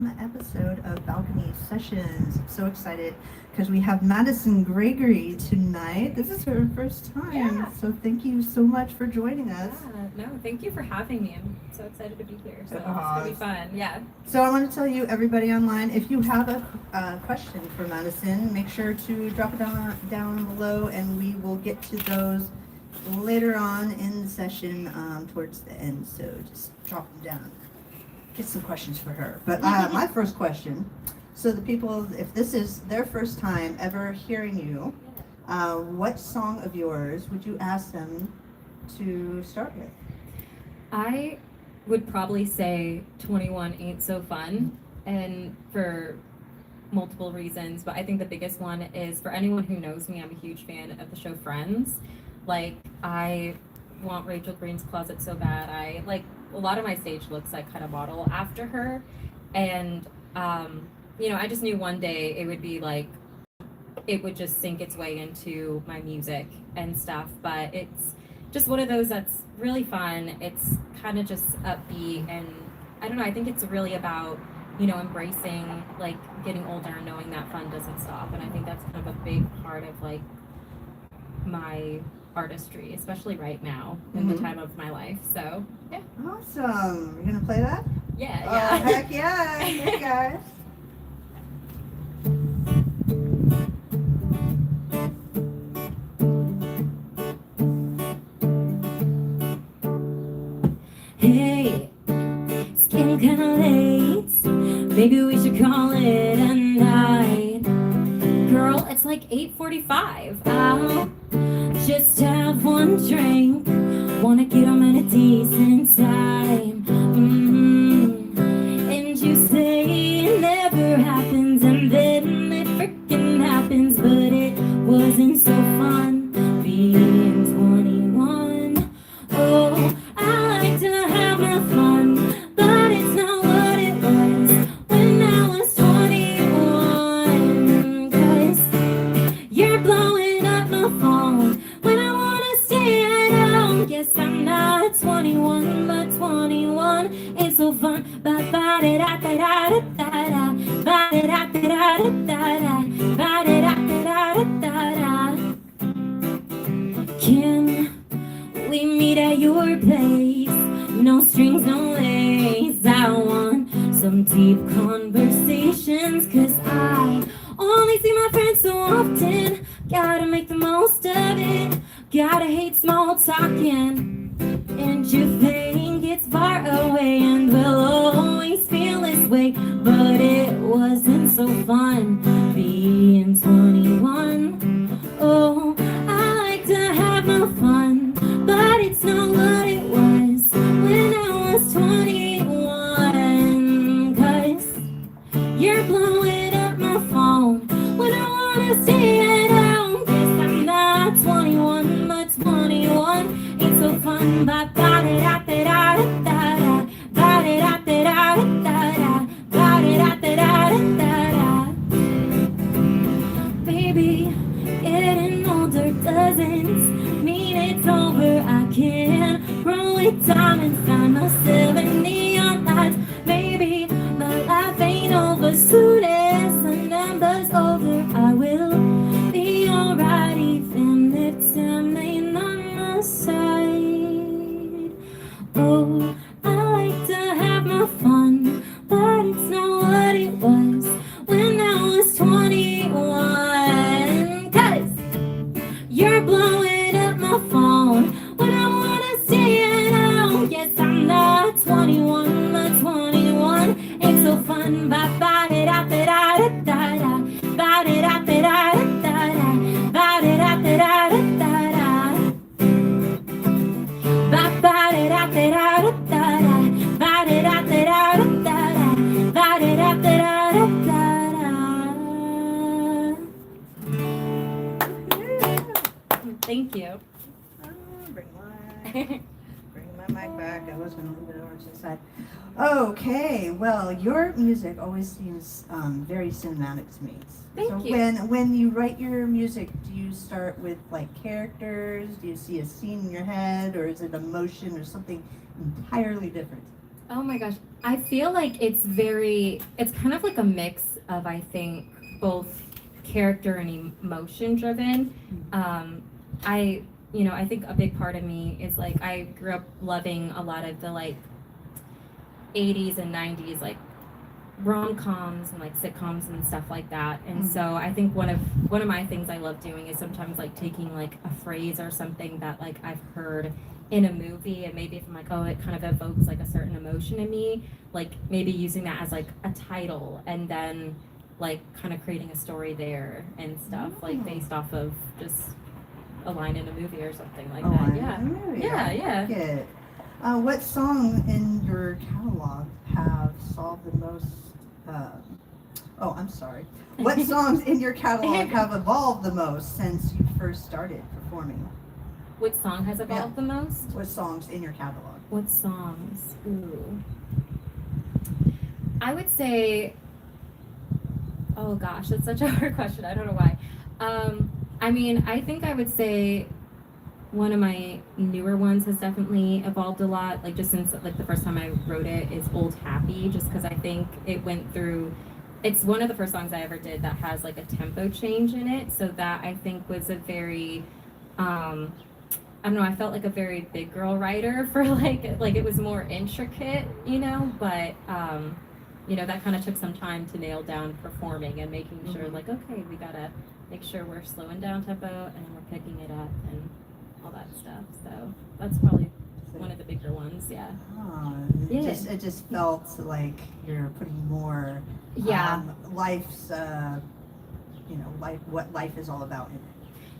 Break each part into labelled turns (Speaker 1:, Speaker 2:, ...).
Speaker 1: episode of Balcony Sessions. I'm so excited because we have Matteson Gregory tonight. This is her first time, so thank you so much for joining us.
Speaker 2: No, thank you for having me. I'm so excited to be here. So it's gonna be fun. Yeah.
Speaker 1: So I want to tell you, everybody online, if you have a question for Matteson, make sure to drop it down below, and we will get to those later on in the session towards the end. So just drop them down. Get some questions for her. But my first question, so the people, if this is their first time ever hearing you, what song of yours would you ask them to start with?
Speaker 2: I would probably say 21 Ain't So Fun, and for multiple reasons, but I think the biggest one is for anyone who knows me, I'm a huge fan of the show Friends. Like, I want Rachel Green's closet so bad. I like a lot of my stage looks I kind of model after her, and I just knew one day it would be like it would just sink its way into my music and stuff. But it's just one of those that's really fun. It's kind of just upbeat, and I don't know, I think it's really about embracing like getting older and knowing that fun doesn't stop. And I think that's kind of a big part of like my artistry, especially right now in the time of my life. So yeah.
Speaker 1: Awesome. You're gonna play that?
Speaker 2: Yeah.
Speaker 1: Oh, heck yeah. Hey guys.
Speaker 3: Hey, it's getting kinda late. Maybe we should call it a night. Girl, it's like 8:45. I'll just have one drink. Wanna get home at a decent time. And you say it never happens, and then it freaking happens. But it wasn't so fun being 21. Oh, I like to have my fun, but it's not what it was when I was 21. 'Cause you're blowing up my phone when I wanna stay at home. Guess I'm not 21, but 21 ain't so fun. Ba-ba-da-da-da-da-da-da, ba-da-da-da-da-da-da, ba-da-da-da-da-da-da. Can we meet at your place? No strings, no lace. I want some deep conversations, 'cause I only see my friends so often. Gotta make the most of it. Gotta hate small talking. And you think it's far away and we'll always feel this way. But it wasn't so fun being 21. Oh, I like to have my fun, but it's not what it was when I was 21. 'Cause you're blowing up my phone when I wanna stay at home. Guess I'm not 21, but 21 ain't so fun. Ba-ba-da-da-da-da-da-da, ba-da-da-da-da-da-da, ba-da-da-da-da-da-da. Baby, getting older doesn't mean it's over. I can roll with diamonds, find myself in neon lights. Maybe my life ain't over. Soon as the number's over, I will be alright, even if time ain't on my side. Oh, I like to have my fun, but it's not what it was when I was 21. 'Cause you're blowing up my phone when I wanna stay at home. Yes, I'm not 21, but 21 ain't so fun. Ba-ba-da-da-da-da-da-da, ba-da-da-da-da-da-da, ba-da-da-da-da-da-da, ba-ba-da-da-da-da-da, ba-da-da-da-da-da-da, ba-da-da-da-da-da-da.
Speaker 2: Thank you.
Speaker 1: Bring my mic back. I was going to leave it over to the side. Okay, well, your music always seems very cinematic to me.
Speaker 2: Thank you.
Speaker 1: When you write your music, do you start with like characters? Do you see a scene in your head, or is it emotion or something entirely different?
Speaker 2: Oh my gosh. I feel like it's kind of like a mix of, I think, both character and emotion driven. I think a big part of me is like, I grew up loving a lot of the like 80s and 90s, like rom-coms and like sitcoms and stuff like that. And so I think one of my things I love doing is sometimes like taking like a phrase or something that like I've heard in a movie, and maybe if I'm like, oh, it kind of evokes like a certain emotion in me, like maybe using that as like a title, and then like kind of creating a story there and stuff, like based off of just a line in a movie or something like that. Yeah.
Speaker 1: What song in your catalog have solved the most? What songs in your catalog have evolved the most since you first started performing?
Speaker 2: What song has evolved the most?
Speaker 1: What songs in your catalog?
Speaker 2: What songs? Ooh. I would say, oh gosh, that's such a hard question. I don't know why. I mean, I think I would say one of my newer ones has definitely evolved a lot. Like just since like the first time I wrote it is Old Happy, just because I think it went through. It's one of the first songs I ever did that has like a tempo change in it. So that I think was a very, I don't know, I felt like a very big girl writer for like it was more intricate, but that kind of took some time to nail down performing and making sure like, okay, we gotta make sure we're slowing down tempo and then we're picking it up and all that stuff. So that's probably one of the bigger ones. Yeah.
Speaker 1: It just felt like you're putting more life's what life is all about in it.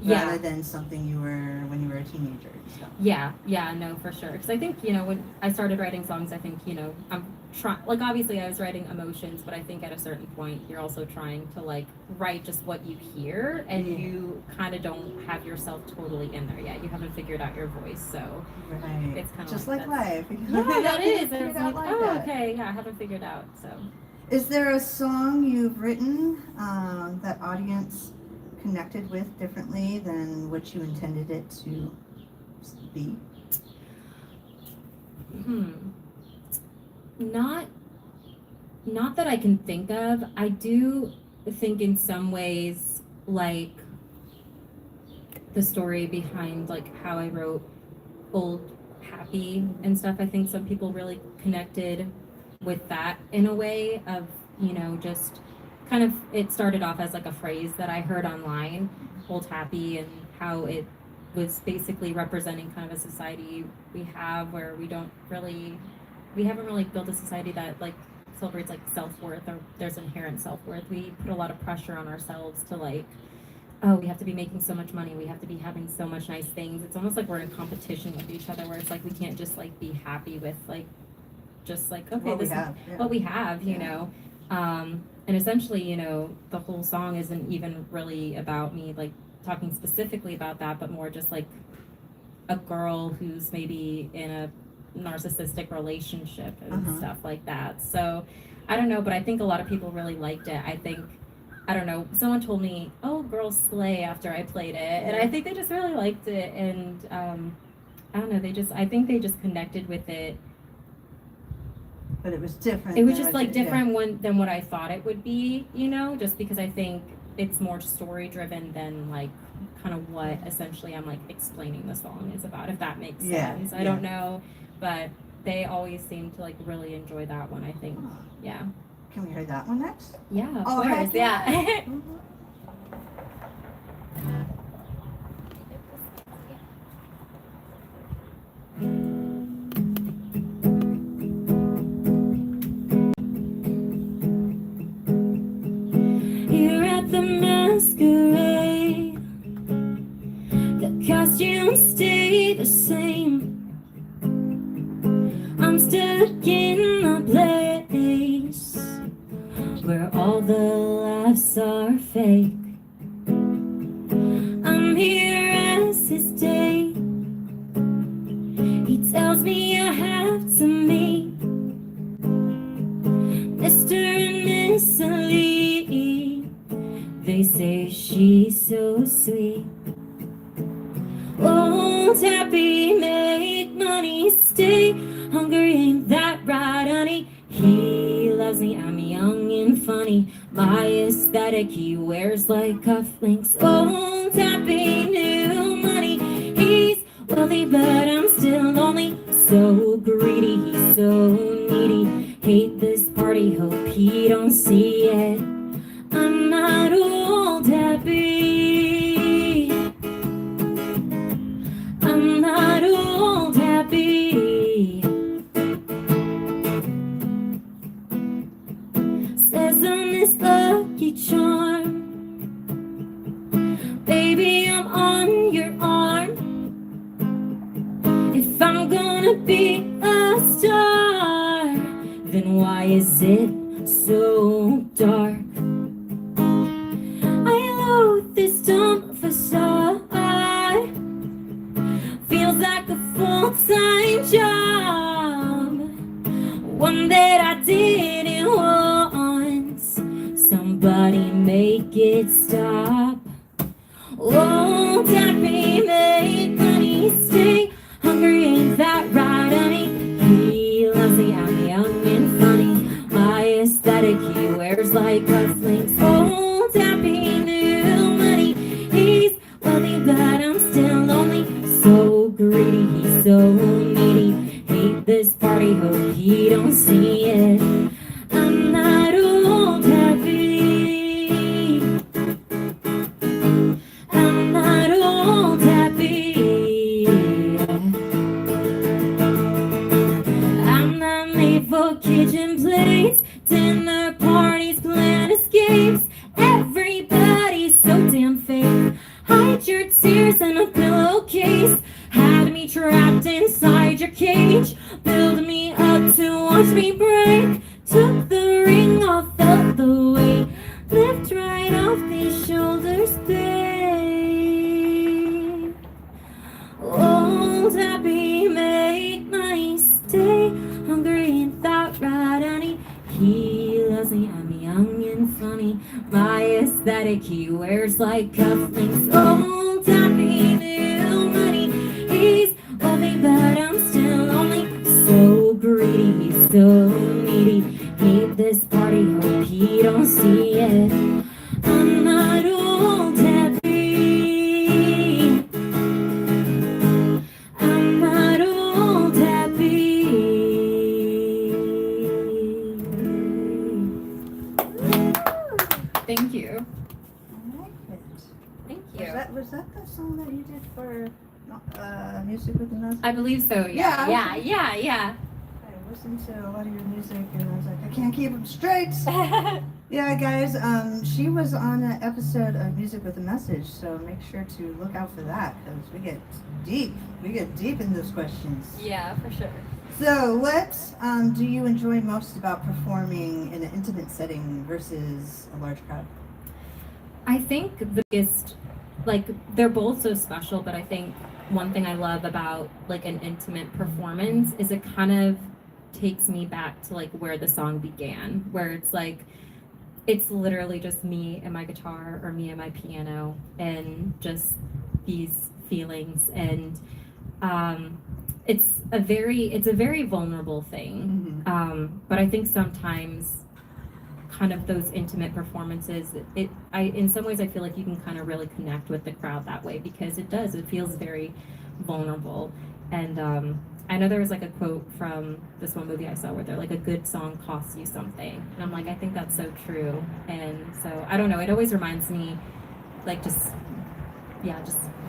Speaker 1: Rather than something you were when you were a teenager and stuff.
Speaker 2: Yeah, no, for sure. Because I think, when I started writing songs, I think, I'm trying, like, obviously I was writing emotions, but I think at a certain point, you're also trying to, like, write just what you hear, and you kind of don't have yourself totally in there yet. You haven't figured out your voice, so it's kind of
Speaker 1: just like life.
Speaker 2: Yeah, that is. It's like, okay, I haven't figured out, so.
Speaker 1: Is there a song you've written that audience connected with differently than what you intended it to be?
Speaker 2: Not that I can think of. I do think in some ways, like the story behind like how I wrote Old Happy and stuff, I think some people really connected with that in a way of, just kind of, it started off as like a phrase that I heard online, Old Happy, and how it was basically representing kind of a society we have where we haven't really built a society that like celebrates like self-worth, or there's inherent self-worth. We put a lot of pressure on ourselves to like, oh, we have to be making so much money, we have to be having so much nice things. It's almost like we're in competition with each other, where it's like we can't just like be happy with like just like, okay, this is what we have, and essentially, the whole song isn't even really about me like talking specifically about that, but more just like a girl who's maybe in a narcissistic relationship and stuff like that. So I don't know, but I think a lot of people really liked it. I don't know, someone told me, oh, girls slay after I played it, and I think they just really liked it, and I don't know, I think they just connected with it.
Speaker 1: But it was different.
Speaker 2: It was just like different than what I thought it would be, just because I think it's more story driven than like kind of what essentially I'm like explaining the song is about, if that makes sense. I don't know, but they always seem to like really enjoy that one, I think. Yeah.
Speaker 1: Can we hear that one next?
Speaker 2: Yeah, of course. Yeah.
Speaker 3: Here at the masquerade, the costumes stay the same. I'm stuck in a place where all the laughs are fake. I'm here as his date. He tells me I have to meet Mr. and Miss Ali. They say she's so sweet. Old happy, make money, stay hungry, ain't that right? and funny. My aesthetic he wears like cufflinks. Old happy new money. He's wealthy but I'm still lonely. So greedy, he's so needy. Hate this party, hope he don't see it. I'm not old happy. I'm not old happy. Says I'm his lucky charm. Baby, I'm on your arm. If I'm gonna be a star, then why is it so dark? I loathe this dumb facade. Feels like a full-time job, one that I didn't want. Somebody make it stop. Old happy, make money, stay hungry, ain't that right, honey? He loves me, I'm young and funny. My aesthetic he wears like cufflinks. Old happy, new money. He's wealthy but I'm still lonely. So greedy, he's so needy. Hate this party, hope he don't see it. I'm not old happy. I'm not old happy. I'm not made for kitchen plates, dinner parties, plan escapes. Everybody's so damn fake. Hide your tears in a pillowcase. Had me trapped inside your cage. Build me up to watch me break. Took the ring off, felt the weight. Lift right off these shoulders, babe. Old happy, make money, stay hungry, ain't that right, honey? He loves me, I'm young and funny. My aesthetic he wears like cufflinks. Old happy, new money. He's wealthy but I'm still lonely. So greedy, he's so needy. Hate this party, hope he don't see it. I'm not old happy. I'm not old happy.
Speaker 2: Thank you.
Speaker 1: I like it.
Speaker 2: Thank you.
Speaker 1: Was that the song that you did for Music with the Message?
Speaker 2: I believe so. Yeah.
Speaker 1: Yeah.
Speaker 2: Yeah.
Speaker 1: I listened to a lot of your music and I was like, I can't keep them straight. Yeah, guys, she was on an episode of Music with a Message, so make sure to look out for that because we get deep. We get deep in those questions.
Speaker 2: Yeah, for sure.
Speaker 1: So, what do you enjoy most about performing in an intimate setting versus a large crowd?
Speaker 2: I think the biggest, like, they're both so special, but I think one thing I love about like an intimate performance is it kind of takes me back to like where the song began, where it's like it's literally just me and my guitar or me and my piano and just these feelings, and it's a very vulnerable thing. But I think sometimes kind of those intimate performances, in some ways I feel like you can kind of really connect with the crowd that way because it feels very vulnerable. And I know there was like a quote from this one movie I saw where they're like, a good song costs you something, and I'm like, I think that's so true. And so I don't know, it always reminds me like just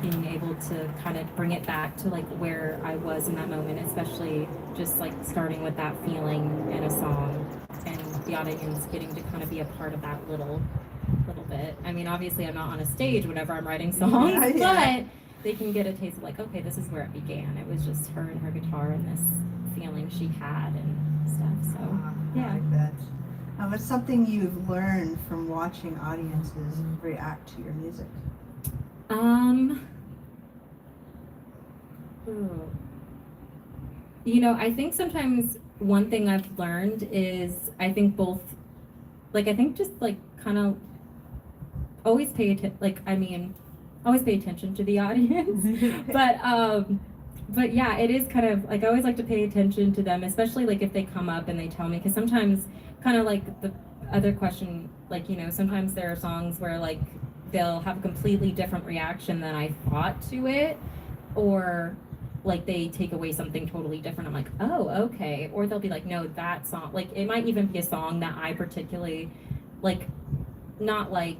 Speaker 2: being able to kind of bring it back to like where I was in that moment, especially just like starting with that feeling in a song and the audience getting to kind of be a part of that little bit. I mean, obviously I'm not on a stage whenever I'm writing songs, but they can get a taste of like, okay, this is where it began. It was just her and her guitar and this feeling she had and stuff. So yeah.
Speaker 1: I like that. What's something you've learned from watching audiences react to your music?
Speaker 2: You know, I think sometimes one thing I've learned is I think just like kind of always pay attention to the audience. But yeah, it is kind of like I always like to pay attention to them, especially like if they come up and they tell me, because sometimes kind of like other question, like, you know, sometimes there are songs where like they'll have a completely different reaction than I thought to it, or like they take away something totally different. I'm like, oh, okay. Or they'll be like, no, that song, like it might even be a song that I particularly like, not like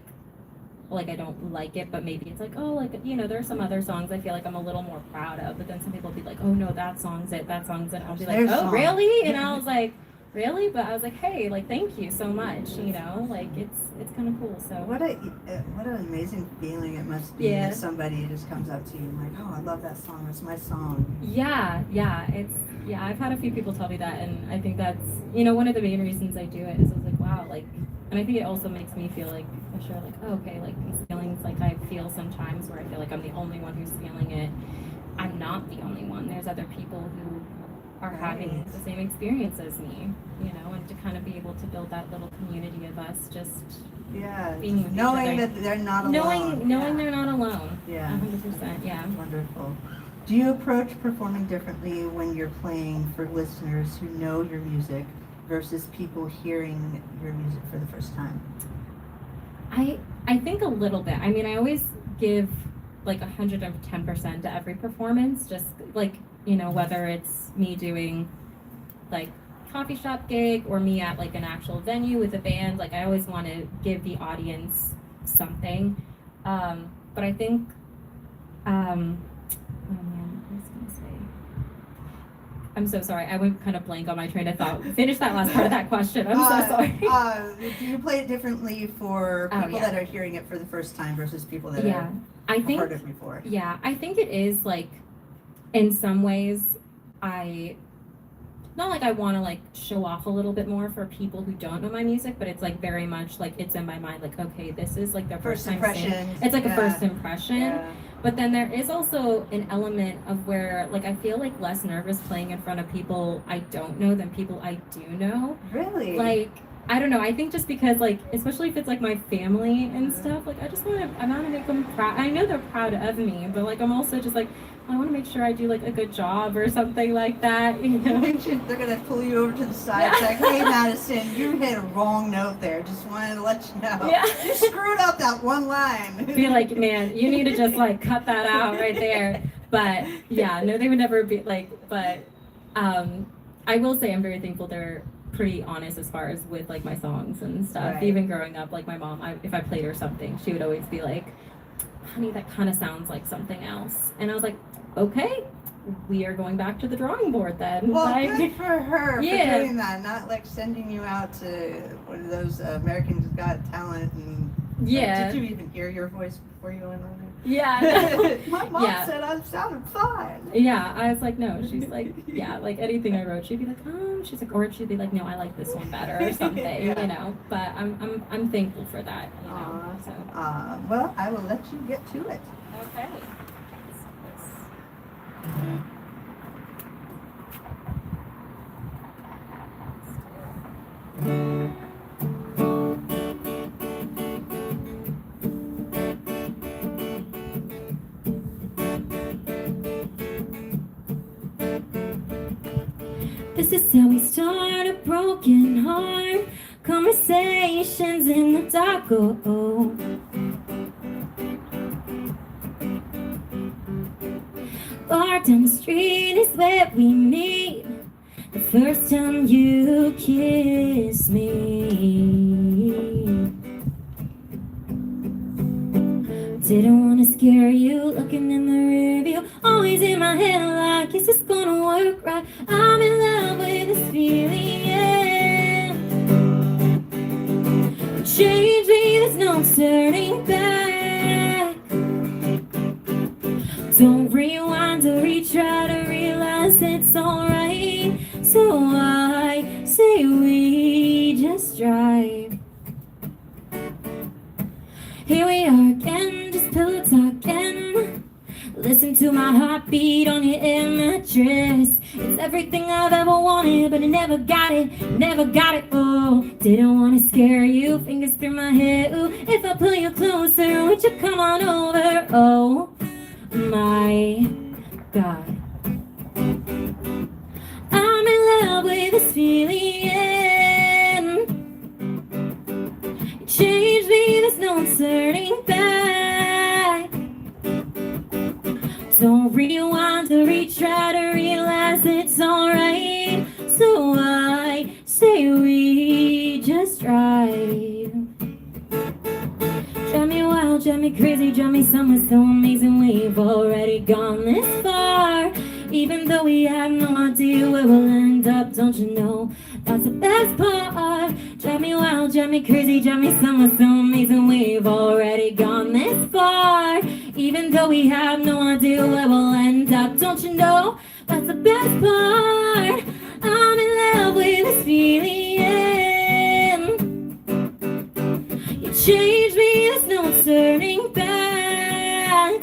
Speaker 2: I don't like it, but maybe it's like, oh, like, you know, there are some other songs I feel like I'm a little more proud of, but then some people will be like, oh no, that song's it. And I'll be like, oh, really? And I was like, really? But I was like, hey, like, thank you so much, you know, like it's kind of cool. So
Speaker 1: What an amazing feeling it must be
Speaker 2: Yeah.
Speaker 1: that somebody just comes up to you and like, oh, I love that song. It's my song.
Speaker 2: yeah, I've had a few people tell me that, and I think that's, you know, one of the main reasons I do it is I was like, wow, like, and I think it also makes me feel like, for sure, like, oh, okay, like these feelings, like I feel sometimes where I feel like I'm the only one who's feeling it. I'm not the only one. There's other people who are having the same experience as me, you know, and to kind of be able to build that little community of us, just
Speaker 1: Yeah.
Speaker 2: being
Speaker 1: just
Speaker 2: with each
Speaker 1: knowing
Speaker 2: other.
Speaker 1: that they're not alone.
Speaker 2: knowing
Speaker 1: Yeah.
Speaker 2: they're not alone.
Speaker 1: Yeah.
Speaker 2: 100%, yeah.
Speaker 1: Wonderful. Do you approach performing differently when you're playing for listeners who know your music versus people hearing your music for the first time?
Speaker 2: I think a little bit. I mean, I always give like 110% to every performance, just like, you know, whether it's me doing like coffee shop gig or me at like an actual venue with a band, like I always want to give the audience something. But I think, oh man, what was I gonna say? I'm so sorry. I went kind of blank on my train of thought. Finish that last part of that question. I'm so sorry.
Speaker 1: Do you play it differently for
Speaker 2: Oh,
Speaker 1: people
Speaker 2: yeah.
Speaker 1: that are hearing it for the first time versus people that
Speaker 2: Yeah, I
Speaker 1: have
Speaker 2: think,
Speaker 1: heard it before?
Speaker 2: yeah, I think it is like, in some ways, not like I want to like show off a little bit more for people who don't know my music, but it's like very much like it's in my mind, like, okay, this is like their first time
Speaker 1: impression.
Speaker 2: singing. It's like a first impression.
Speaker 1: Yeah.
Speaker 2: But then there is also an element of where like I feel like less nervous playing in front of people I don't know than people I do know.
Speaker 1: Really?
Speaker 2: Like, I don't know, I think just because like, especially if it's like my family and stuff, like I want to make them proud. I know they're proud of me, but like I'm also just like, I want to make sure I do like a good job or something like that, you know?
Speaker 1: They're gonna pull you over to the side, it's like, hey Madison, you hit a wrong note there. Just wanted to let you know.
Speaker 2: Yeah.
Speaker 1: You screwed up that one line.
Speaker 2: Be like, man, you need to just like cut that out right there. But yeah, no, they would never be like, but I will say I'm very thankful they're pretty honest as far as with like my songs and stuff.
Speaker 1: Right.
Speaker 2: Even growing up, like my mom, if I played her something, she would always be like, honey, that kind of sounds like something else. And I was like, okay, we are going back to the drawing board then.
Speaker 1: Well,
Speaker 2: like,
Speaker 1: good for her
Speaker 2: Yeah.
Speaker 1: for doing that, not like sending you out to one of those Americans Got Talent and
Speaker 2: yeah.
Speaker 1: did you even hear your voice before you went on
Speaker 2: Yeah.
Speaker 1: there? My mom
Speaker 2: Yeah.
Speaker 1: said I sounded fine.
Speaker 2: Yeah, I was like, no. She's like, yeah, like anything I wrote, she'd be like, she's like, or she'd be like, no, I like this one better or something,
Speaker 1: Yeah.
Speaker 2: you know. But I'm thankful for that, you know.
Speaker 1: Aw.
Speaker 2: So
Speaker 1: Well, I will let you get to it.
Speaker 2: okay.
Speaker 3: This is how we start a broken heart. Conversations in the dark. Oh. Bar down the street is where we meet. The first time you kiss me. Didn't wanna scare you, looking in the rearview. Always in my head like, is this gonna work right? I'm in love with this feeling, yeah. Change me, there's no turning back. Don't rewind or retry to realize it's alright. So I say we just drive. Here we are again, just pillow talking. Listen to my heartbeat on your air mattress. It's everything I've ever wanted, but I never got it, oh. Didn't want to scare you, fingers through my hair, ooh. If I pull you closer, would you come on over, oh my God. I'm in love with this feeling. no turning back. Don't rewind to retry to realize it's alright. So I say we just drive. Drive me wild, drive me crazy, drive me somewhere so amazing. We've already gone this far. Even though we have no idea where we'll end up, don't you know that's the best part? Drive me wild, drive me crazy, drive me somewhere so amazing. We've already gone this far. Even though we have no idea where we'll end up, don't you know that's the best part? I'm in love with this feeling. You changed me, there's no turning back.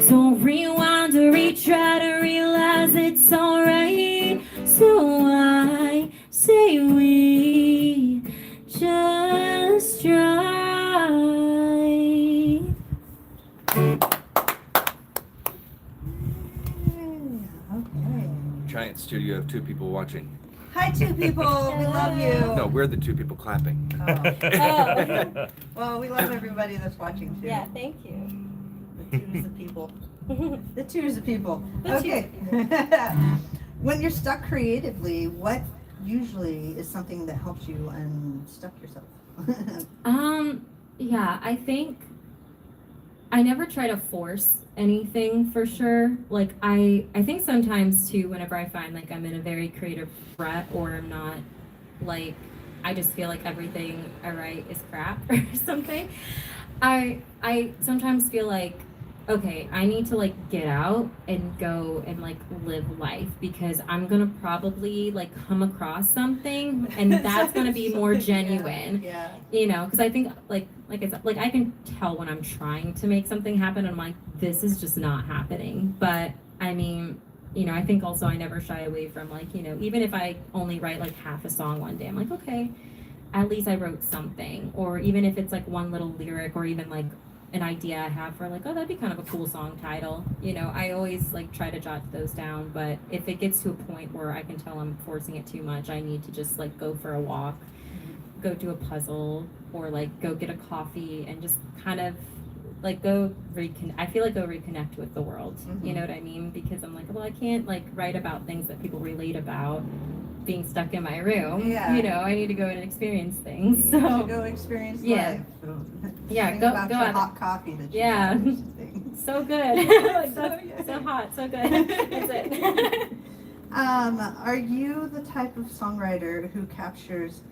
Speaker 3: Don't rewind or retry to realize it's alright. So I say we just try.
Speaker 1: Okay.
Speaker 4: Giant studio of 2 people watching.
Speaker 1: Hi, 2 people. We love you.
Speaker 4: No, we're the 2 people clapping.
Speaker 1: Oh. Well, we love everybody that's watching too.
Speaker 2: Yeah, thank you.
Speaker 1: The 2's the people. The 2's the people.
Speaker 2: The
Speaker 1: Okay. When you're stuck creatively, what usually is something that helps you unstuck yourself?
Speaker 2: Yeah, I think I never try to force anything for sure. Like I think sometimes too, whenever I find like I'm in a very creative rut or I'm not, like I just feel like everything I write is crap or something. I sometimes feel like, okay, I need to like get out and go and like live life because I'm gonna probably like come across something and that's gonna be more genuine.
Speaker 1: Yeah.
Speaker 2: You know, because I think like I said, like I can tell when I'm trying to make something happen. I'm like, this is just not happening. But I mean, you know, I think also I never shy away from like, you know, even if I only write like half a song one day, I'm like, okay, at least I wrote something. Or even if it's like one little lyric or even like an idea I have for like, oh, that'd be kind of a cool song title. You know, I always like try to jot those down, but if it gets to a point where I can tell I'm forcing it too much, I need to just like go for a walk, go do a puzzle, or like go get a coffee and just kind of like go reconnect with the world. You know what I mean? Because I'm like, well, I can't like write about things that people relate about being stuck in my room.
Speaker 1: Yeah.
Speaker 2: You know, I need to go and experience things.
Speaker 1: You
Speaker 2: So
Speaker 1: should go experience
Speaker 2: Yeah.
Speaker 1: life. So,
Speaker 2: Yeah,
Speaker 1: think
Speaker 2: go-
Speaker 1: about
Speaker 2: go
Speaker 1: your
Speaker 2: out.
Speaker 1: hot coffee that you
Speaker 2: Yeah.
Speaker 1: got or something.
Speaker 2: so good. Like, that's so hot, so good. That's it.
Speaker 1: Are you the type of songwriter who captures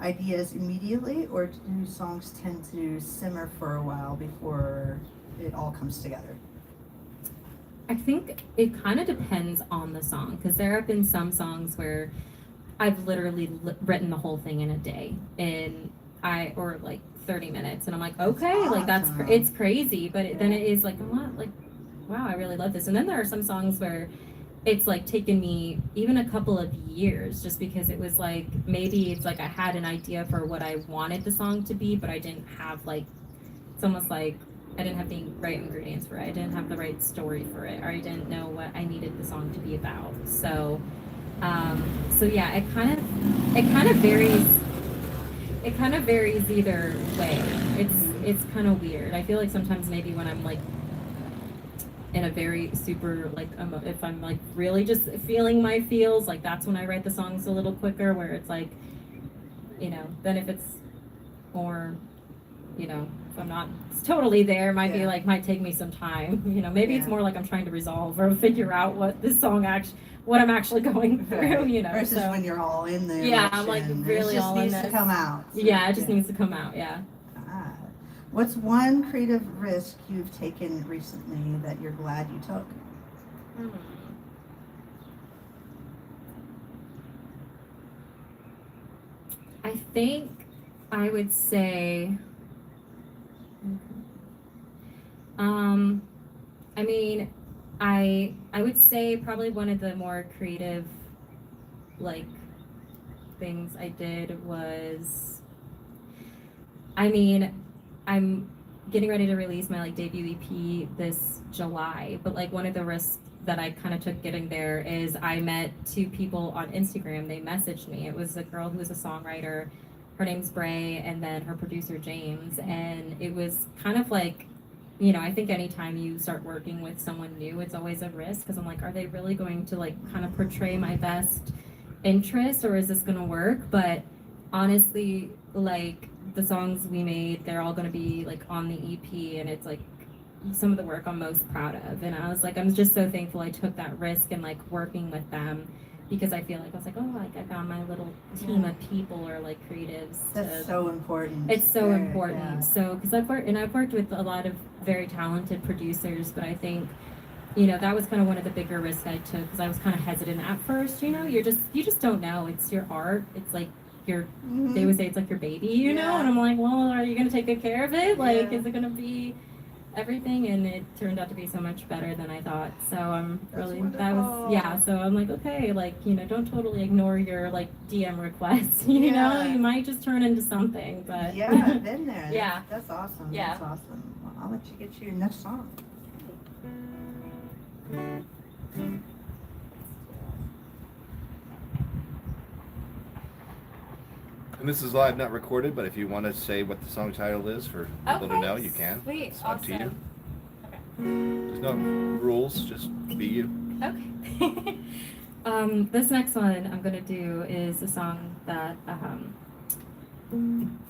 Speaker 1: ideas immediately, or do songs tend to simmer for a while before it all comes together?
Speaker 2: I think it kind of depends on the song because there have been some songs where I've literally written the whole thing in a day or like 30 minutes and I'm like, okay, like that's
Speaker 1: awesome.
Speaker 2: it's crazy, but then it is like, I'm not like, wow, I really love this. And then there are some songs where it's like taken me even a couple of years just because it was like, maybe it's like I had an idea for what I wanted the song to be, but I didn't have like, it's almost like I didn't have the right ingredients for it. I didn't have the right story for it, or I didn't know what I needed the song to be about. So yeah, it kind of varies. It kind of varies either way. It's kind of weird. I feel like sometimes maybe when I'm like in a very super like if I'm like really just feeling my feels, like that's when I write the songs a little quicker. Where it's like, you know, then if it's more, you know, if I'm not totally there, might be like, might take me some time. You know, maybe it's more like I'm trying to resolve or figure out what this song what I'm actually going through, you know.
Speaker 1: Versus
Speaker 2: so,
Speaker 1: when you're all in the
Speaker 2: yeah, I'm like
Speaker 1: emotion.
Speaker 2: really
Speaker 1: it just
Speaker 2: all in
Speaker 1: needs to
Speaker 2: this.
Speaker 1: come out.
Speaker 2: Yeah, it just needs to come out, yeah.
Speaker 1: Ah. What's one creative risk you've taken recently that you're glad you took?
Speaker 2: I think I would say, I mean, I would say probably one of the more creative, like, things I did was, I mean, I'm getting ready to release my like debut EP this July, but like one of the risks that I kind of took getting there is I met two people on Instagram. They messaged me. It was a girl who was a songwriter her name's Bray, and then her producer James, and it was kind of like, you know, I think anytime you start working with someone new, it's always a risk because I'm like, are they really going to like kind of portray my best interest, or is this going to work? But honestly, like the songs we made, they're all going to be like on the EP, and it's like some of the work I'm most proud of. And I was like, I'm just so thankful I took that risk and like working with them, because I feel like I was like, oh, like I found my little team of people or like creatives.
Speaker 1: That's so important.
Speaker 2: It's so
Speaker 1: Very,
Speaker 2: important.
Speaker 1: yeah.
Speaker 2: So, because I've worked with a lot of very talented producers, but I think, you know, that was kind of one of the bigger risks I took, because I was kind of hesitant at first. You know, you just don't know. It's your art. It's like your,
Speaker 1: Mhm.
Speaker 2: they would say it's like your baby, you know.
Speaker 1: Yeah.
Speaker 2: And I'm like, well, are you gonna take good care of it? Like,
Speaker 1: Yeah.
Speaker 2: is it gonna be everything? And it turned out to be so much better than I thought. So I'm
Speaker 1: That's
Speaker 2: really,
Speaker 1: wonderful.
Speaker 2: so I'm like, okay, like, you know, don't totally ignore your like DM requests. You know,
Speaker 1: Yeah.
Speaker 2: you might just turn into something. But
Speaker 1: Yeah, I've been there.
Speaker 2: Yeah.
Speaker 1: That's awesome.
Speaker 2: Yeah.
Speaker 1: That's awesome. Well, I'll let you get to your next song.
Speaker 4: And this is live, not recorded, but if you want to say what the song title is for people to know, you can.
Speaker 2: Sweet,
Speaker 4: It's up to you.
Speaker 2: awesome.
Speaker 4: There's no rules, just be you.
Speaker 2: Okay. This next one I'm gonna do is a song that I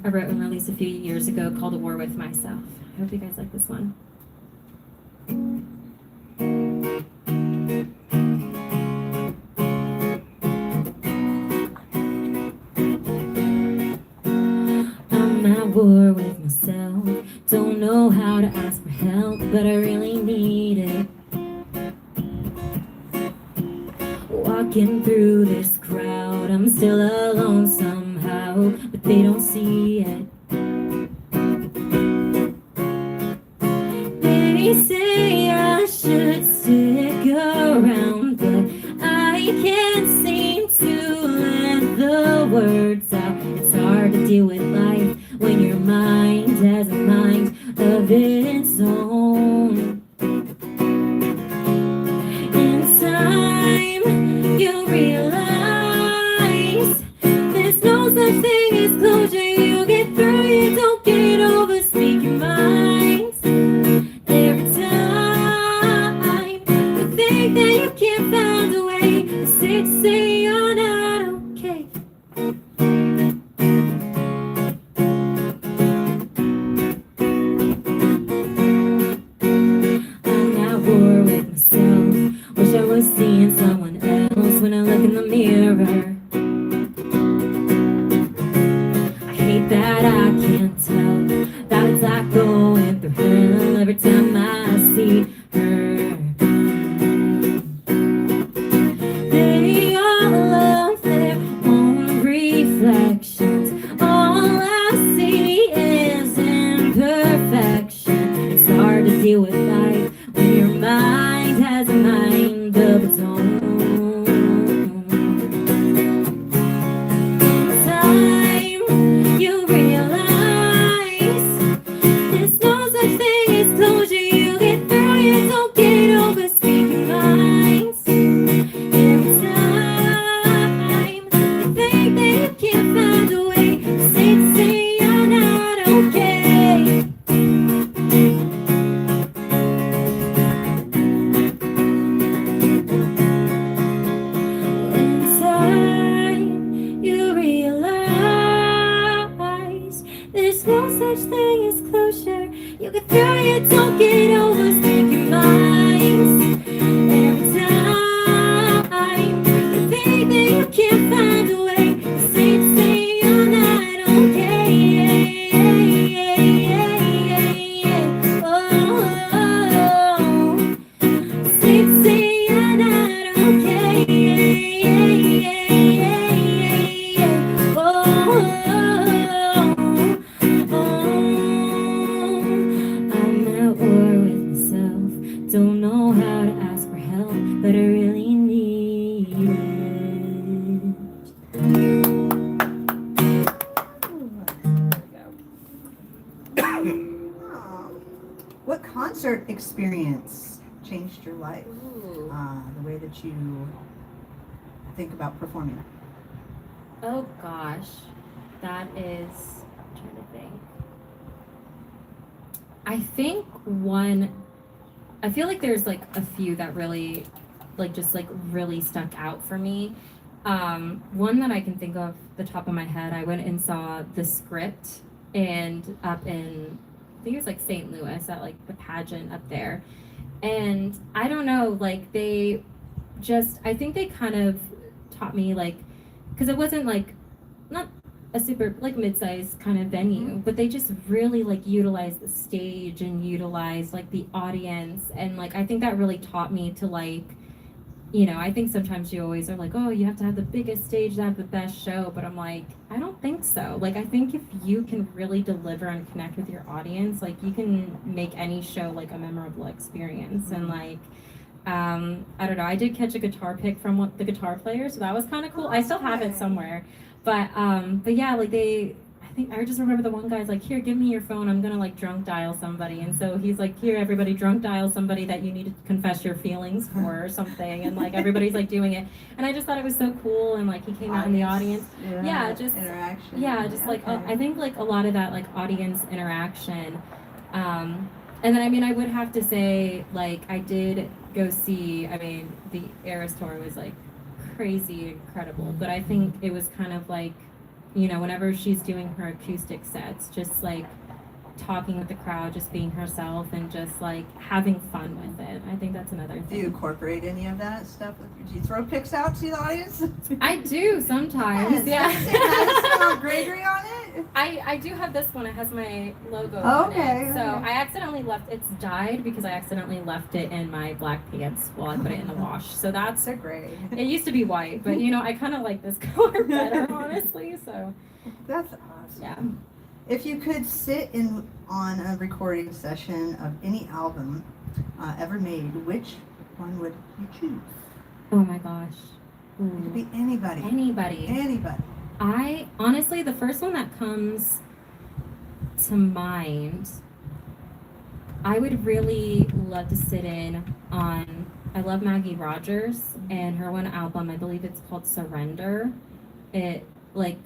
Speaker 2: wrote and released a few years ago called "A War with Myself." I hope you guys like this one. I'm at war with myself. Don't know how to ask for help, but I really need it. Walking through this crowd, I'm still alone somehow, but they don't see it. They say I should stick around, but I can't seem to let the words out. It's hard to deal with life when your mind has a mind of its own. In time, you realize there's no such thing as closure. You get through, you don't get over speaking minds. Every time you think that you can't find a way to say you're not okay. I'm at war with myself. Wish I was seeing someone else when I look in the mirror. I hate that I can't tell that it's like going through hell every time I see her. They all love their own reflections. All I see is imperfection. It's hard to deal with life when your mind has a mind of its own. In time, you realize there's no such thing as closure. You get through, you don't get over speaking minds. Every time you think that you can't find a way to say you're not okay. In time, you realize there's no such thing as closure. You get through, you don't get over speaking minds. Every time you think that you can't find a way to say you're not okay. Oh, say you're not okay. I'm at war with myself. Don't know how to ask for help, but I really need it.
Speaker 1: What concert experience changed your life? The way that you think about performing.
Speaker 2: Oh gosh. that is, I'm trying to think. I think one, I feel like there's like a few that really, like just like really stuck out for me. One that I can think of the top of my head, I went and saw the script and up in, I think it was like St. Louis at like the pageant up there. And I don't know, like they just, I think they kind of taught me like, because it wasn't like, not a super like mid-sized kind of venue, but they just really like utilized the stage and utilized like the audience. And like, I think that really taught me to like, you know, I think sometimes you always are like, oh, you have to have the biggest stage to have the best show. But I'm like, I don't think so. Like, I think if you can really deliver and connect with your audience, like you can make any show like a memorable experience. And like, I don't know, I did catch a guitar pick from the guitar player, so that was kind of cool. I still have it somewhere. But yeah, like I think I just remember the one guy's like, here, give me your phone. I'm gonna like drunk dial somebody. And so he's like, here, everybody drunk dial somebody that you need to confess your feelings for or something. And like everybody's like doing it. And I just thought it was so cool. And like he came out in the audience. Yeah, just
Speaker 1: interaction.
Speaker 2: Yeah, just like I think like a lot of that like audience interaction. And then I mean I would have to say like I did go see. I mean the Eras tour was like crazy incredible. But I think it was kind of like, you know, whenever she's doing her acoustic sets, just like talking with the crowd, just being herself and just like having fun with it. I think that's another thing.
Speaker 1: Do you incorporate any of that stuff? Do you throw pics out to the audience?
Speaker 2: I do sometimes.
Speaker 1: Yes.
Speaker 2: Yeah.
Speaker 1: Matteson Gregory on it?
Speaker 2: I do have this one. It has my logo
Speaker 1: Oh,
Speaker 2: on
Speaker 1: okay,
Speaker 2: it. So
Speaker 1: okay.
Speaker 2: I accidentally left, it's dyed because I accidentally left it in my black pants while I put it in the wash. So that's,
Speaker 1: So great.
Speaker 2: it used to be white, but you know, I kind of like this color better, honestly. So
Speaker 1: That's awesome.
Speaker 2: yeah.
Speaker 1: If you could sit in on a recording session of any album ever made, which one would you choose?
Speaker 2: Oh my gosh.
Speaker 1: It could be anybody.
Speaker 2: Anybody.
Speaker 1: Anybody.
Speaker 2: I honestly, the first one that comes to mind, I would really love to sit in on, I love Maggie Rogers and her one album, I believe it's called Surrender. It, like,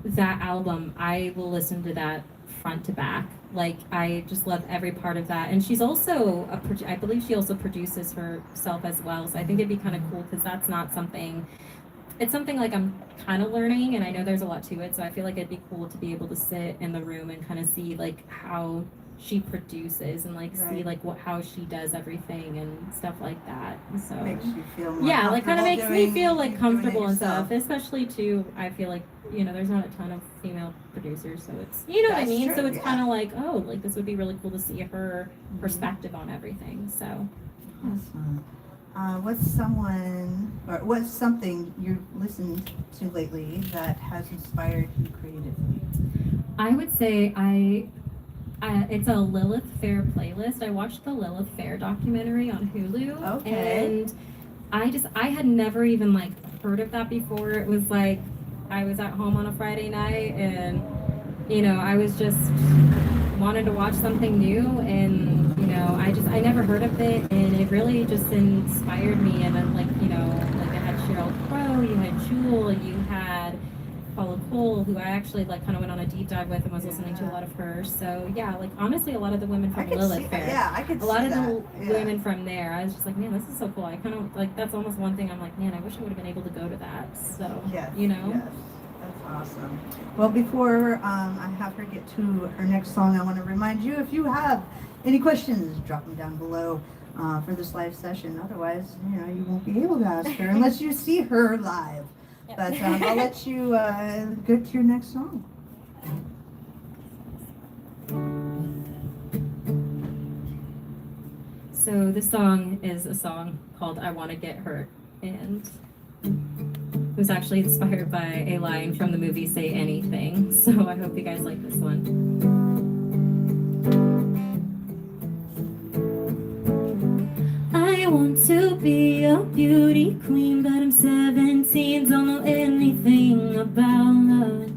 Speaker 2: that album, I will listen to that front to back. Like, I just love every part of that. And she's also, I believe she also produces herself as well. So I think it'd be kind of cool because that's not something, it's something like I'm kind of learning and I know there's a lot to it. So I feel like it'd be cool to be able to sit in the room and kind of see like how she produces and like see like how she does everything and stuff like that. And so
Speaker 1: Makes you feel more
Speaker 2: yeah, like kind of makes me feel like
Speaker 1: doing
Speaker 2: comfortable
Speaker 1: it
Speaker 2: and stuff,
Speaker 1: yourself.
Speaker 2: especially too, I feel like, you know, there's not a ton of female producers, so it's, you know what I
Speaker 1: That's
Speaker 2: mean?
Speaker 1: true,
Speaker 2: So it's
Speaker 1: yeah.
Speaker 2: kind of like, oh, like this would be really cool to see her perspective on everything, so.
Speaker 1: Awesome. What's something you've listened to lately that has inspired you creatively?
Speaker 2: I would say it's a Lilith Fair playlist. I watched the Lilith Fair documentary on Hulu.
Speaker 1: Okay.
Speaker 2: And I had never even like heard of that before. It was like, I was at home on a Friday night and, you know, I was just wanted to watch something new and, you know, I never heard of it and it really just inspired me. And then like, you know, like I had Sheryl Crow, you had Jewel, you had Paula Cole, who I actually like kind of went on a deep dive with and was listening to a lot of her. So yeah, like honestly, a lot of the women from Lilith Fair.
Speaker 1: Yeah, I could
Speaker 2: A lot
Speaker 1: see
Speaker 2: of
Speaker 1: that.
Speaker 2: the women from there, I was just like, man, this is so cool. I kind of like that's almost one thing I'm like, man, I wish I would have been able to go to that. So
Speaker 1: Yes,
Speaker 2: you know.
Speaker 1: yes. That's awesome. Well, before I have her get to her next song, I want to remind you, if you have any questions, drop them down below for this live session. Otherwise, you know, you won't be able to ask her unless you see her live.
Speaker 2: Yep.
Speaker 1: But I'll let you get to your next song.
Speaker 2: So this song is a song called I Want to Get Hurt, and it was actually inspired by a line from the movie Say Anything. So I hope you guys like this one.
Speaker 3: I want to be a beauty queen, but I'm 17, don't know anything about love.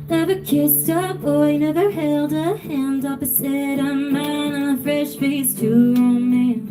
Speaker 3: Never kissed a boy, never held a hand opposite a man, a fresh face to romance.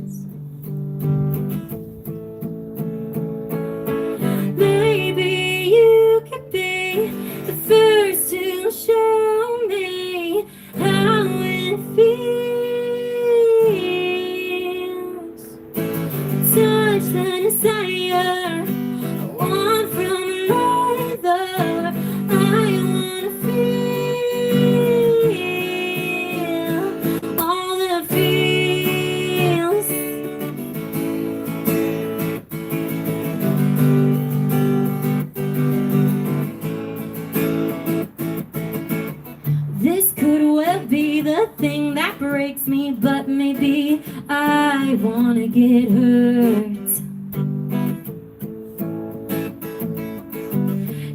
Speaker 3: breaks me, but maybe I wanna get hurt.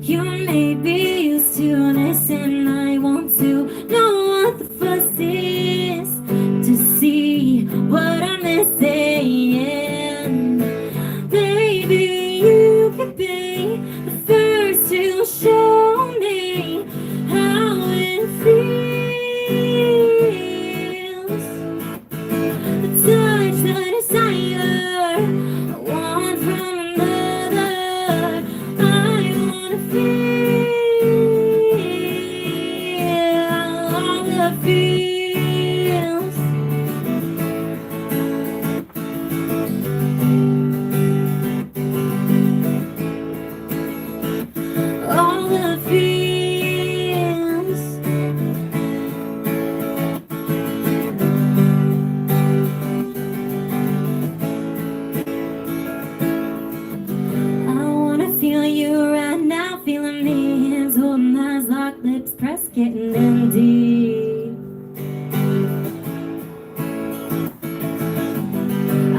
Speaker 3: You may be used to this, and I want to know what the fuss is, to see what I'm missing. Maybe you could be the first to show me how it feels. The touch, the desire, I want from another. I wanna feel all the feels. All the feels. I wanna feel you right now, feeling me, hands holding eyes, locked lips pressed, getting in deep.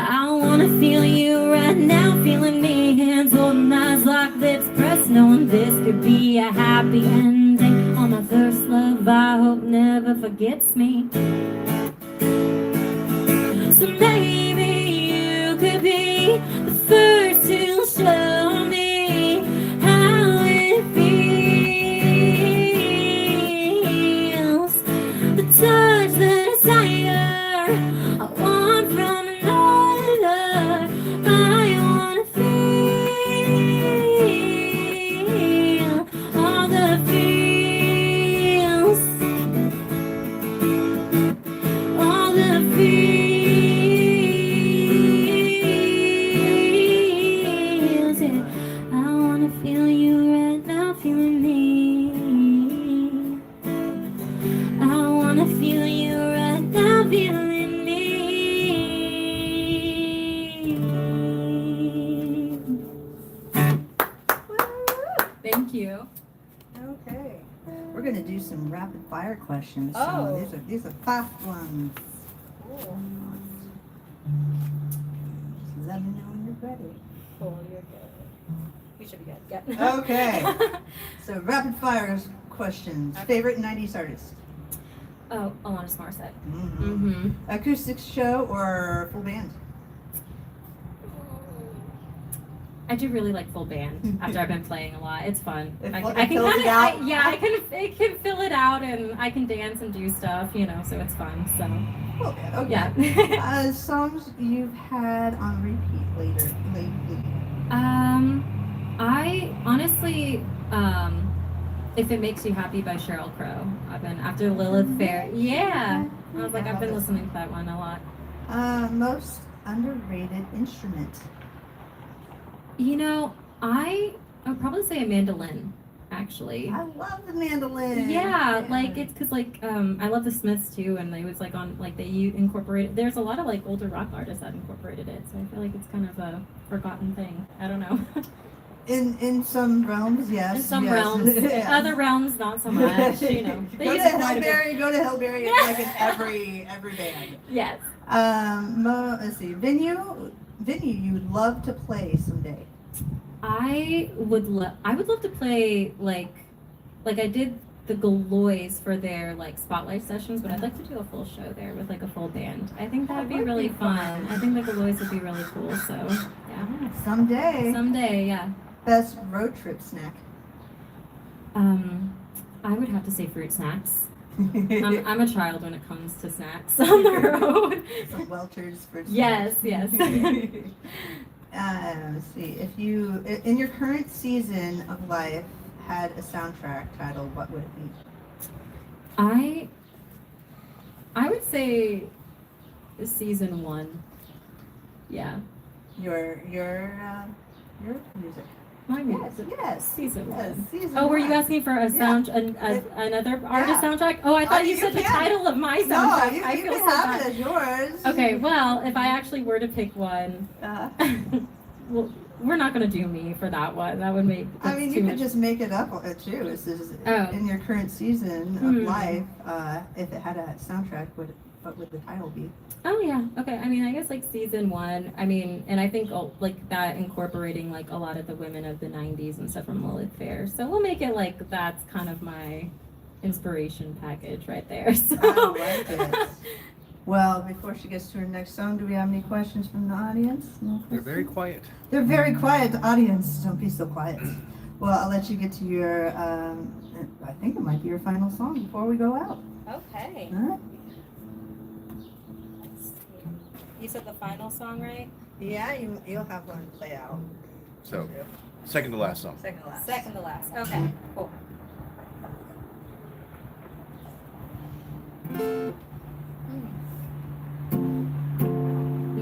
Speaker 3: I wanna feel you right now, feeling me, hands holding eyes, locked lips pressed, knowing this could be a happy ending. On my first love, I hope never forgets me. So maybe you could be the first to show me how it feels. The touch, the desire, I want from another. I wanna feel all the feels. All the feels, yeah. I wanna feel you right now, feeling me. I wanna feel you right now, feeling me.
Speaker 2: Thank you.
Speaker 1: Okay. We're gonna do some rapid fire questions.
Speaker 2: Oh.
Speaker 1: So these are fast ones.
Speaker 2: Cool.
Speaker 1: Just let me know when you're ready.
Speaker 2: Cool, you're good. We should be good. Yep.
Speaker 1: Okay. So rapid fire questions.
Speaker 2: Okay.
Speaker 1: Favorite 90s artist?
Speaker 2: Oh, Alanis Morissette.
Speaker 1: Mm-hmm.
Speaker 2: Mm-hmm.
Speaker 1: Acoustic show or full band?
Speaker 2: I do really like full band after I've been playing a lot. It's fun.
Speaker 1: It
Speaker 2: I
Speaker 1: fills
Speaker 2: can
Speaker 1: it
Speaker 2: kind
Speaker 1: out?
Speaker 2: of, yeah, it can fill it out, and I can dance and do stuff, so it's fun. So,
Speaker 1: Full band. Okay.
Speaker 2: yeah.
Speaker 1: Songs you've had on repeat lately?
Speaker 2: I honestly, If It Makes You Happy by Sheryl Crow. I've been after Lilith Fair. Yeah. I was like, I've been listening to that one a lot.
Speaker 1: Most underrated instrument?
Speaker 2: I would probably say a mandolin, actually.
Speaker 1: I love the mandolin.
Speaker 2: Yeah, like it's because I love the Smiths too, and they was like on like they incorporated. There's a lot of like older rock artists that incorporated it, so I feel like it's kind of a forgotten thing. I don't know.
Speaker 1: In some realms, yes.
Speaker 2: In some
Speaker 1: yes.
Speaker 2: realms,
Speaker 1: Yeah.
Speaker 2: other realms not so much. They
Speaker 1: Go
Speaker 2: use
Speaker 1: to
Speaker 2: it quite a bit.
Speaker 1: Hillberry. Go to Hillberry. It's like in every band.
Speaker 2: Yes.
Speaker 1: Let's see. Venue you would love to play someday.
Speaker 2: I would love to play like I did the Galois for their like spotlight sessions, but I'd like to do a full show there with like a full band. I think that would be really fun. I think the Galois would be really cool. So yeah,
Speaker 1: Someday.
Speaker 2: yeah.
Speaker 1: Best road trip snack.
Speaker 2: I would have to say fruit snacks. I'm a child when it comes to snacks on the road.
Speaker 1: Some Welchers for
Speaker 2: Yes.
Speaker 1: Let's see. If you, in your current season of life, had a soundtrack title, what would it be?
Speaker 2: I would say season 1. Yeah.
Speaker 1: Your music.
Speaker 2: My music.
Speaker 1: Yes.
Speaker 2: Season 1.
Speaker 1: Season
Speaker 2: Oh, were you
Speaker 1: one.
Speaker 2: asking for a sound another artist soundtrack? Oh, I thought you said the
Speaker 1: can.
Speaker 2: title of my
Speaker 1: No,
Speaker 2: soundtrack.
Speaker 1: you
Speaker 2: I feel
Speaker 1: can
Speaker 2: so
Speaker 1: have
Speaker 2: bad.
Speaker 1: it as yours.
Speaker 2: Okay, well, if I actually were to pick one, well, we're not gonna do me for that one. That would make.
Speaker 1: I mean,
Speaker 2: too
Speaker 1: you could
Speaker 2: much.
Speaker 1: just make it up too. This is
Speaker 2: Oh.
Speaker 1: in your current season of life. If it had a soundtrack, what would the title be?
Speaker 2: Oh yeah, okay. I mean, I guess like season 1. I mean, and I think like that incorporating like a lot of the women of the '90s and stuff from Lilith Fair. So we'll make it like that's kind of my inspiration package right there. So.
Speaker 1: I like it. Well, before she gets to her next song, do we have any questions from the audience? No
Speaker 4: They're very
Speaker 1: questions?
Speaker 4: quiet.
Speaker 1: They're very quiet. The audience, don't be so quiet. Well, I'll let you get to your, I think it might be your final song before we go out.
Speaker 2: Okay.
Speaker 1: All right?
Speaker 2: You said the final song, right?
Speaker 1: Yeah, you'll have one play out.
Speaker 4: So, second to last song.
Speaker 1: Second to last.
Speaker 2: Second to last. Okay, cool.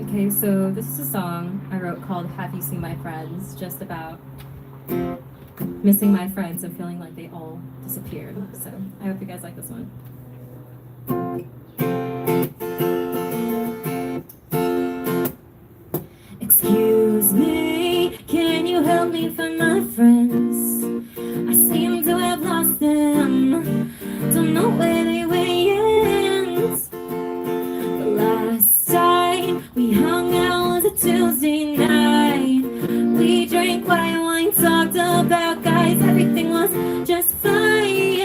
Speaker 2: Okay, so this is a song I wrote called Have You Seen My Friends? Just about missing my friends and feeling like they all disappeared. So I hope you guys like this one.
Speaker 3: Excuse me, can you help me find my friends? I seem to have lost them. Don't know where they went. The last time we hung out was a Tuesday night. We drank white wine, talked about guys. Everything was just fine.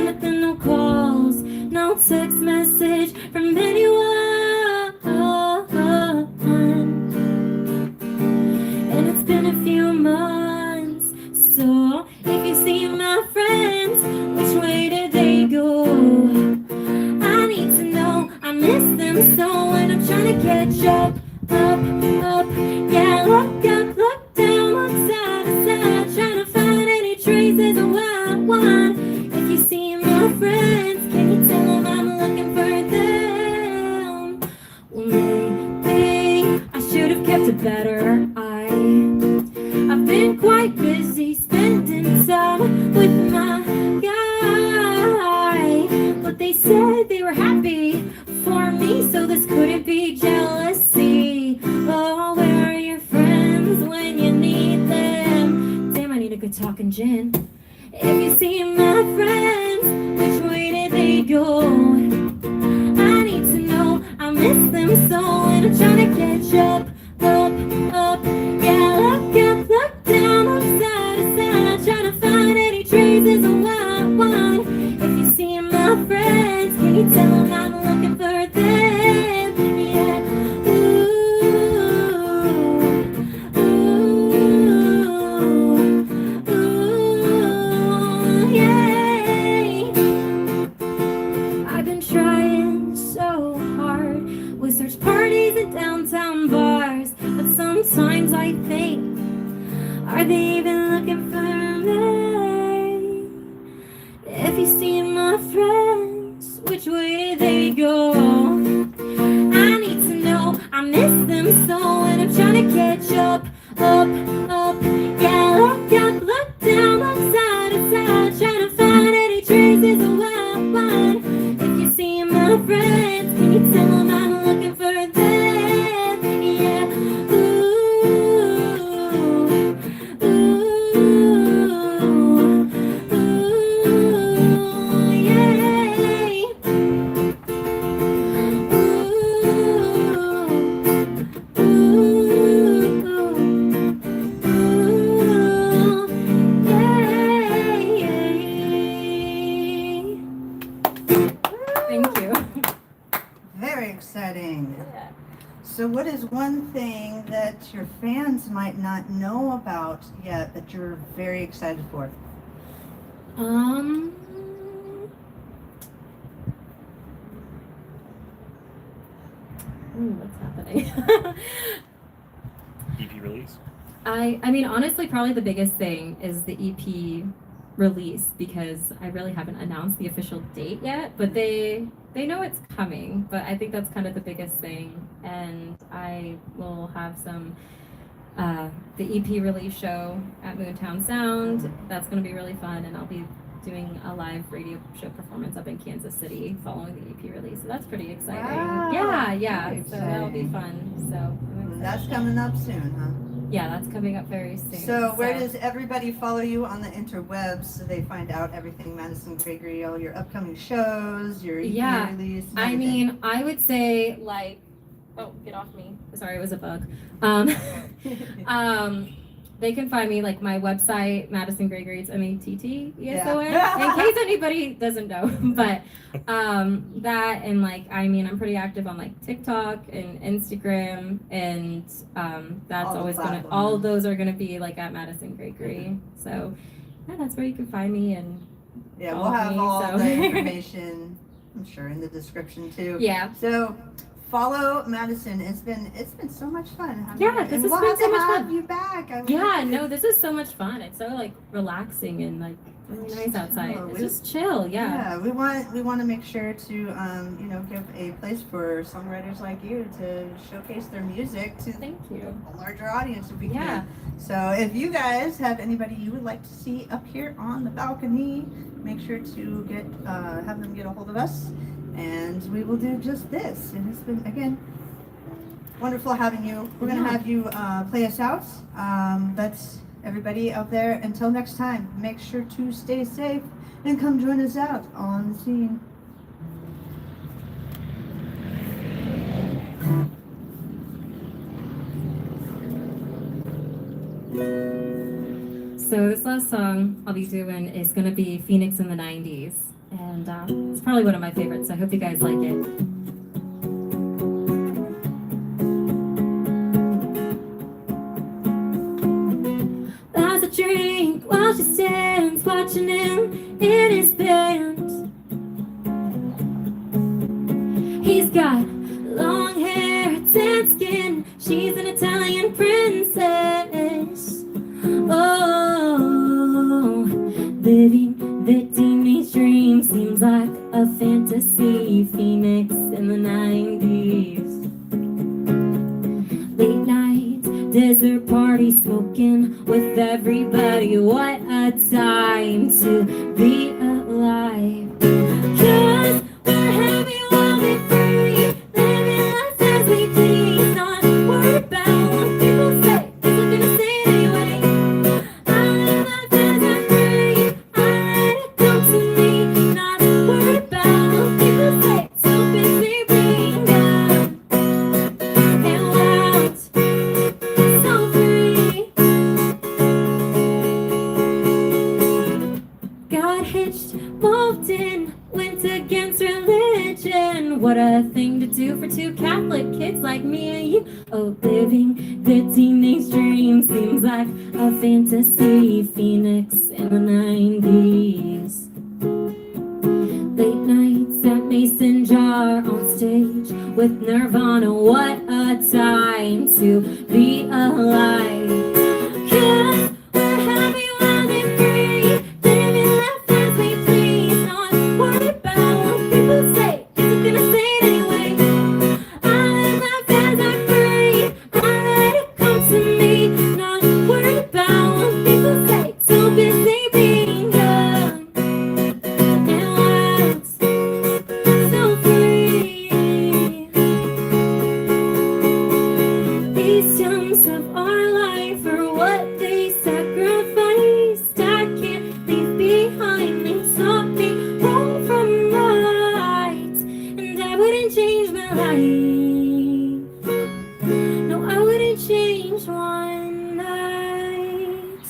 Speaker 3: But then no calls, no text message from anyone. And it's been a few months. So if you see my friends, which way did they go? I need to know. I miss them so, and I'm trying to catch up. Yeah, look up, look down, look side to side, trying to find any traces of what I want. If you see my friends, can you tell them I'm looking for them? Well, maybe I should have kept it better. I've been quite busy spending time with my guy, but they said they were happy for me, so this couldn't be jealousy. Oh, where are your friends when you need them? Damn, I need a good talking gin. If you see my friends, which way did they go? I need to know. I miss them so, and I'm trying to catch up. Yeah, look down, look side to side, trying to find any traces of what I want. If you see my friends, can you tell them I'm looking for them? Yeah, yeah. I've been trying so hard with search parties and downtown bars, but sometimes I think, are they even looking for me? If you see my friends, which way did they go? I need to know. I miss them so, and I'm trying to catch up. Yeah, look up, look down, look side to side, trying to find any traces of what I want. If you see my friends, can you tell them I'm looking for them? Yeah,
Speaker 2: Thank you.
Speaker 1: Very exciting.
Speaker 2: Yeah.
Speaker 1: So what is one thing that your fans might not know about yet that you're very excited for?
Speaker 2: What's happening?
Speaker 5: EP release.
Speaker 2: I mean, honestly, probably the biggest thing is the EP release, because I really haven't announced the official date yet, but they know it's coming. But I think that's kind of the biggest thing, and I will have some the EP release show at Moontown Sound. That's going to be really fun, and I'll be doing a live radio show performance up in Kansas City following the EP release. So that's pretty exciting.
Speaker 1: Wow,
Speaker 2: Yeah.
Speaker 1: very
Speaker 2: So that'll be
Speaker 1: exciting.
Speaker 2: fun. So I'm
Speaker 1: That's
Speaker 2: excited.
Speaker 1: coming up soon, huh?
Speaker 2: Yeah, that's coming up very soon.
Speaker 1: So where does everybody follow you on the interwebs so they find out everything Matteson Gregory, all your upcoming shows, your EP
Speaker 2: Yeah,
Speaker 1: release? and
Speaker 2: I
Speaker 1: everything?
Speaker 2: mean, I would say like, oh, get off me. Sorry, it was a bug. They can find me like my website, Matteson Gregory. It's Matteson. In case anybody doesn't know, but that and like I mean, I'm pretty active on like TikTok and Instagram, and that's
Speaker 1: All the
Speaker 2: always gonna.
Speaker 1: platforms.
Speaker 2: All of those are gonna be like at Matteson Gregory. So yeah, that's where you can find me and.
Speaker 1: Yeah, we'll
Speaker 2: follow
Speaker 1: have
Speaker 2: me,
Speaker 1: all
Speaker 2: so.
Speaker 1: the information, I'm sure, in the description too.
Speaker 2: Yeah.
Speaker 1: So follow Matteson. It's been so much fun. having
Speaker 2: Yeah,
Speaker 1: you.
Speaker 2: this
Speaker 1: And
Speaker 2: has
Speaker 1: we'll
Speaker 2: been
Speaker 1: have
Speaker 2: so
Speaker 1: to
Speaker 2: much
Speaker 1: have
Speaker 2: fun.
Speaker 1: you back. I mean,
Speaker 2: Yeah, no, this is so much fun. It's so like relaxing and like really nice outside.
Speaker 1: Oh,
Speaker 2: It's
Speaker 1: we-
Speaker 2: just chill, yeah.
Speaker 1: we want to make sure to give a place for songwriters like you to showcase their music to
Speaker 2: Thank you.
Speaker 1: a larger audience if we
Speaker 2: Yeah.
Speaker 1: can. So if you guys have anybody you would like to see up here on the balcony, make sure to have them get a hold of us, and we will do just this. And it's been again wonderful having you. We're gonna
Speaker 2: Yeah.
Speaker 1: have you play us out. That's everybody out there. Until next time, make sure to stay safe and come join us out on the scene.
Speaker 2: So this last song I'll be doing is gonna be Phoenix in the 90s. And it's probably one of my favorites, so I hope you guys like it. Has a drink while she stands watching him in his band. He's got long hair, tan skin. She's an Italian princess. Oh, living the teenage dream seems like a fantasy. Phoenix in the 90s. Late night, desert party, smoking with everybody. What a time to be alive. 'Cause we're happy while we're free, living life as we please, not worried about what people say, 'cause we're gonna say it anyway. I live life as I'm free, I let it come to me, not worried about what people say, so busy being young and wild, so free. Got hitched, moved in, went against religion. What a thing to do for two Catholic kids like me and you. Oh, living the teenage dream seems like a fantasy. Phoenix in the 90s. Late nights at Mason Jar on stage with Nirvana. What a time to be alive. 'Cause we're happy while we're free, living life as we please, not worried about what people say, 'cause we're gonna say it anyway. I live life as I'm free, I let it come to me, not worried about what people say, too busy being young and wild, so free. These times of our life are what they sacrificed. I can't leave behind. They taught me wrong from right, and I wouldn't change my life. No, I wouldn't change one night.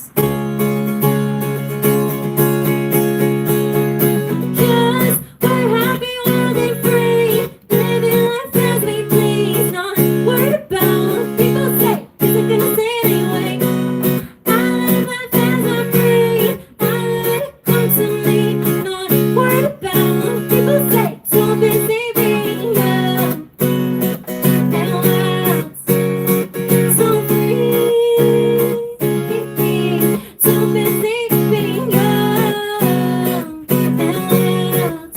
Speaker 2: 'Cause we're happy while we're free, living life as we please, not worried about what people say, 'cause they're gonna say it anyway. I live life as I'm free, I let it come to me, not worried about what people say, too busy being young and wild, so free. Too busy being young and wild,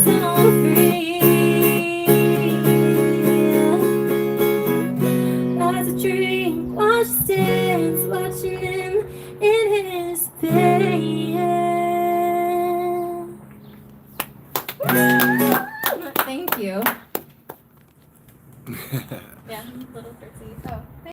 Speaker 2: so free. As a drink while she stands watching him in his band. Thank you. Yeah, little curtsy. Oh,